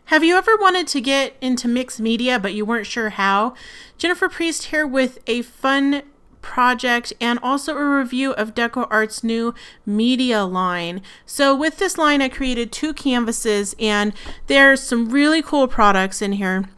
Have you ever wanted to get into mixed media, but you weren't sure how? Jennifer Priest here with a fun project and also a review of DecoArt's new media line. So with this line, I created 2 canvases, and there's some really cool products in here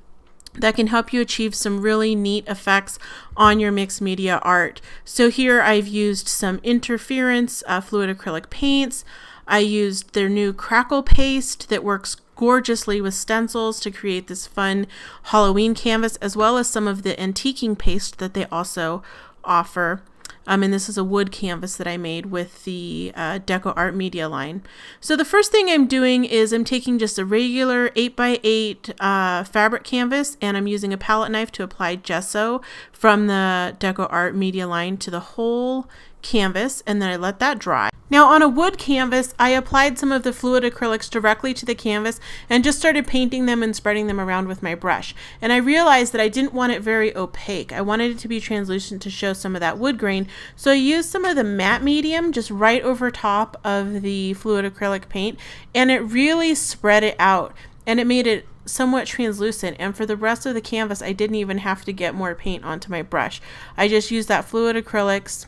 that can help you achieve some really neat effects on your mixed media art. So here I've used some interference fluid acrylic paints. I used their new crackle paste that works gorgeously with stencils to create this fun Halloween canvas, as well as some of the antiquing paste that they also offer. And this is a wood canvas that I made with the DecoArt media line. So the first thing I'm doing is I'm taking just a regular 8x8 fabric canvas, and I'm using a palette knife to apply gesso from the DecoArt media line to the whole canvas, and then I let that dry. Now on a wood canvas, I applied some of the fluid acrylics directly to the canvas and just started painting them and spreading them around with my brush. And I realized that I didn't want it very opaque. I wanted it to be translucent to show some of that wood grain. So I used some of the matte medium just right over top of the fluid acrylic paint, and it really spread it out and it made it somewhat translucent. And for the rest of the canvas, I didn't even have to get more paint onto my brush. I just used that fluid acrylics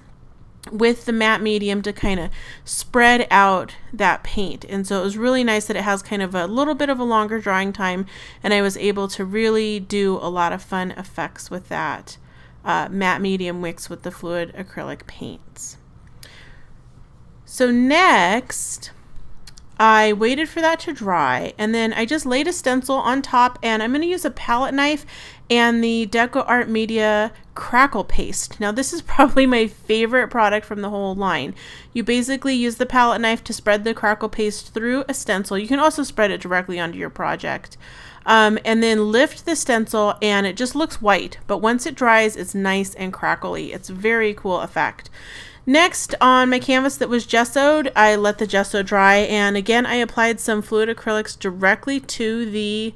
with the matte medium to kind of spread out that paint. And so it was really nice that it has kind of a little bit of a longer drying time, and I was able to really do a lot of fun effects with that matte medium mixed with the fluid acrylic paints. So next, I waited for that to dry, and then I just laid a stencil on top, and I'm going to use a palette knife and the DecoArt Media crackle paste. Now this is probably my favorite product from the whole line. You basically use the palette knife to spread the crackle paste through a stencil. You can also spread it directly onto your project. And then lift the stencil, and it just looks white, but once it dries, it's nice and crackly. It's a very cool effect. Next, on my canvas that was gessoed, I let the gesso dry, and again I applied some fluid acrylics directly to the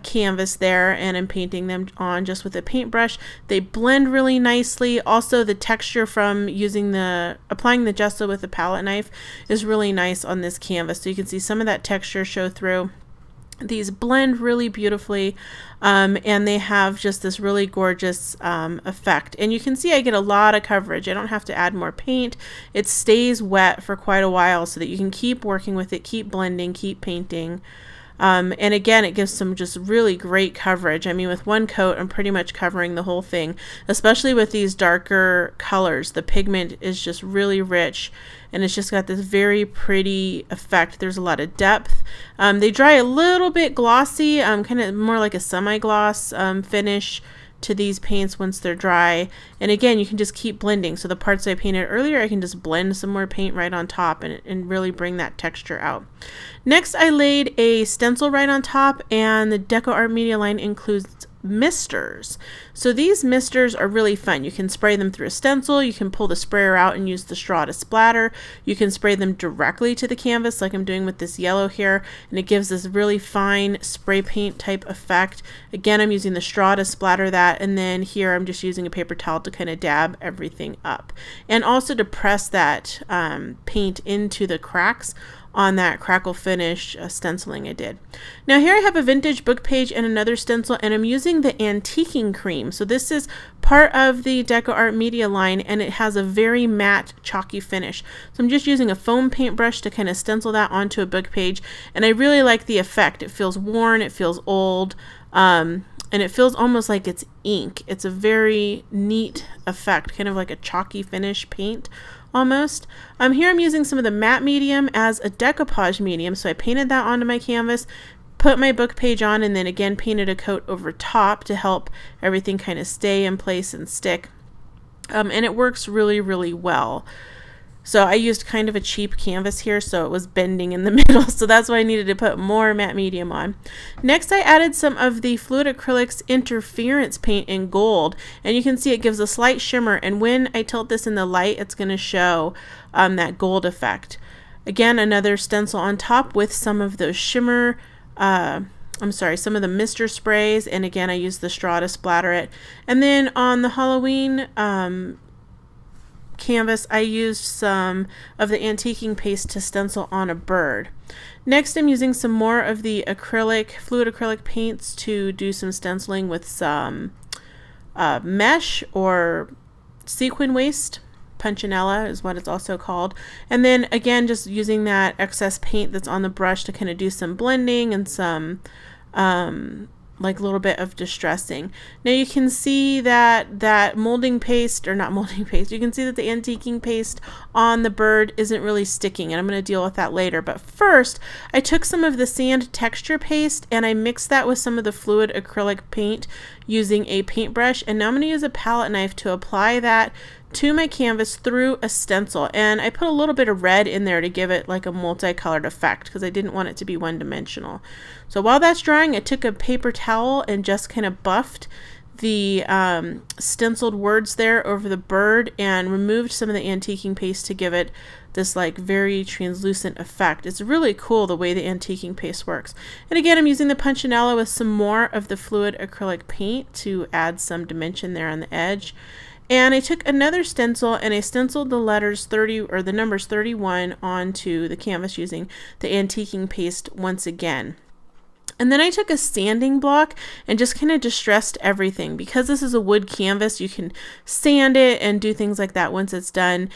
canvas there, and I'm painting them on just with a paintbrush. They blend really nicely. Also, the texture from applying the gesso with the palette knife is really nice on this canvas, so you can see some of that texture show through. These blend really beautifully, and they have just this really gorgeous effect. And you can see I get a lot of coverage. I don't have to add more paint. It stays wet for quite a while so that you can keep working with it, keep blending, keep painting. And again, it gives some just really great coverage. I mean, with one coat, I'm pretty much covering the whole thing, especially with these darker colors. The pigment is just really rich, and it's just got this very pretty effect. There's a lot of depth. They dry a little bit glossy, kind of more like a semi-gloss finish to these paints once they're dry. And again, you can just keep blending. So the parts I painted earlier, I can just blend some more paint right on top and really bring that texture out. Next, I laid a stencil right on top, and the DecoArt media line includes misters. So these misters are really fun. You can spray them through a stencil, you can pull the sprayer out and use the straw to splatter, you can spray them directly to the canvas like I'm doing with this yellow here, and it gives this really fine spray paint type effect. Again, I'm using the straw to splatter that, and then here I'm just using a paper towel to kind of dab everything up, and also to press that paint into the cracks on that crackle finish stenciling I did. Now here I have a vintage book page and another stencil, and I'm using the antiquing cream. So this is part of the DecoArt media line, and it has a very matte chalky finish. So I'm just using a foam paintbrush to kind of stencil that onto a book page, and I really like the effect. It feels worn, it feels old, and it feels almost like it's ink. It's a very neat effect, kind of like a chalky finish paint almost. Here I'm using some of the matte medium as a decoupage medium, so I painted that onto my canvas, put my book page on, and then again painted a coat over top to help everything kind of stay in place and stick. And it works really, really well. So I used kind of a cheap canvas here, so it was bending in the middle, so that's why I needed to put more matte medium on. Next, I added some of the fluid acrylics interference paint in gold, and you can see it gives a slight shimmer, and when I tilt this in the light, it's going to show that gold effect. Again, another stencil on top with some of those shimmer, some of the mister sprays, and again I used the straw to splatter it. And then on the Halloween canvas, I used some of the antiquing paste to stencil on a bird. Next, I'm using some more of the fluid acrylic paints to do some stenciling with some mesh or sequin waste. Punchinella is what it's also called. And then again, just using that excess paint that's on the brush to kind of do some blending and some like a little bit of distressing. Now you can see that molding paste, or not molding paste, you can see that the antiquing paste on the bird isn't really sticking, and I'm going to deal with that later. But first, I took some of the sand texture paste and I mixed that with some of the fluid acrylic paint using a paintbrush, and now I'm going to use a palette knife to apply that to my canvas through a stencil. And I put a little bit of red in there to give it like a multicolored effect because I didn't want it to be one-dimensional. So while that's drying, I took a paper towel and just kind of buffed the stenciled words there over the bird and removed some of the antiquing paste to give it this like very translucent effect. It's really cool the way the antiquing paste works. And again, I'm using the Punchinella with some more of the fluid acrylic paint to add some dimension there on the edge. And I took another stencil and I stenciled the letters 30 or the numbers 31 onto the canvas using the antiquing paste once again. And then I took a sanding block and just kind of distressed everything. Because this is a wood canvas, you can sand it and do things like that once it's done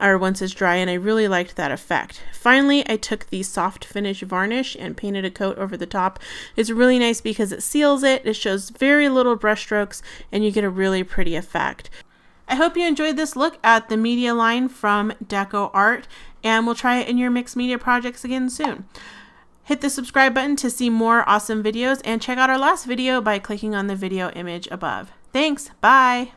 or once it's dry, and I really liked that effect. Finally, I took the soft finish varnish and painted a coat over the top. It's really nice because it seals it, it shows very little brush strokes, and you get a really pretty effect. I hope you enjoyed this look at the media line from DecoArt, and we'll try it in your mixed media projects again soon. Hit the subscribe button to see more awesome videos, and check out our last video by clicking on the video image above. Thanks, bye!